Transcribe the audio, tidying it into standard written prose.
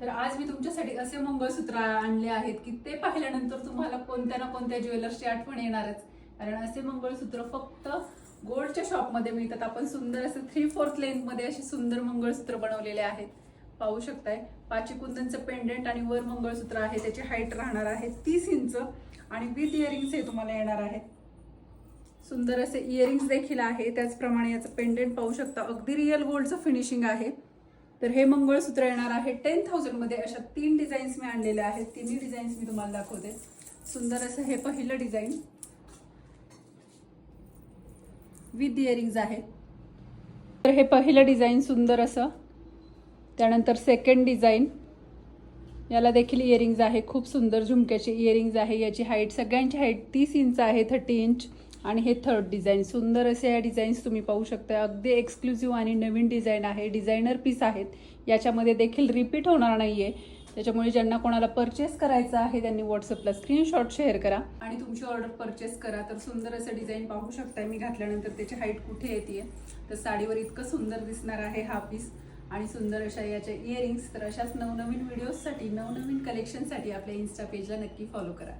तर आज मी तुमच्यासाठी असे मंगळसूत्र आणले आहेत की ते पाहिल्यानंतर तुम्हाला कोणत्या ना कोणत्या ज्वेलर्सची आठवण येणारच. कारण असे मंगळसूत्र फक्त गोल्डच्या शॉपमध्ये मिळतात. आपण सुंदर असे 3/4 लेंथमध्ये असे सुंदर मंगळसूत्र बनवलेले आहेत. पाहू शकताय, पाची कुंदनचं पेंडेंट आणि वर मंगळसूत्र आहे. त्याची हाईट राहणार आहे 30 इंच आणि विथ इयरिंग्स हे तुम्हाला येणार आहेत. सुंदर असे इयरिंग्स देखील आहे. त्याचप्रमाणे याचं पेंडेंट पाहू शकता, अगदी रिअल गोल्डचं फिनिशिंग आहे. तर हे मंगळसूत्र येणार आहे 10,000 मध्ये. अशा 3 डिझाईन्स मी आणलेल्या आहेत. तिन्ही डिझाईन्स मी तुम्हाला दाखवते. सुंदर असं हे पहिलं डिझाईन विथ इयरिंग्स आहे. तर हे पहिलं डिझाईन सुंदर असं. त्यानंतर सेकंड डिझाईन, याला देखील इयरिंग्स आहे. खूप सुंदर झुमक्याचे इयरिंग्स आहे. याची हाईट, सगळ्यांची हाईट 30 इंच आहे, 30 इंच. आणि हे थर्ड डिझाईन. सुंदर असे या डिझाईन्स तुम्ही पाहू शकता. अगदी एक्सक्लुझिव्ह आणि नवीन डिझाईन आहे. डिझायनर पीस आहेत. याच्यामध्ये देखील रिपीट होणार नाहीये. त्याच्यामुळे ज्यांना कोणाला परचेस करायचं आहे त्यांनी व्हॉट्सअपला स्क्रीनशॉट शेअर करा आणि तुमची ऑर्डर परचेस करा. तर सुंदर असं डिझाईन पाहू शकता. मी घातल्यानंतर त्याची हाईट कुठे येते, तर साडीवर इतकं सुंदर दिसणार आहे हा पीस. आणि सुंदर अशा याच्या इयरिंग्स. तर अशाच नवनवीन व्हिडिओजसाठी, नवनवीन कलेक्शनसाठी आपल्या इन्स्टा पेजला नक्की फॉलो करा.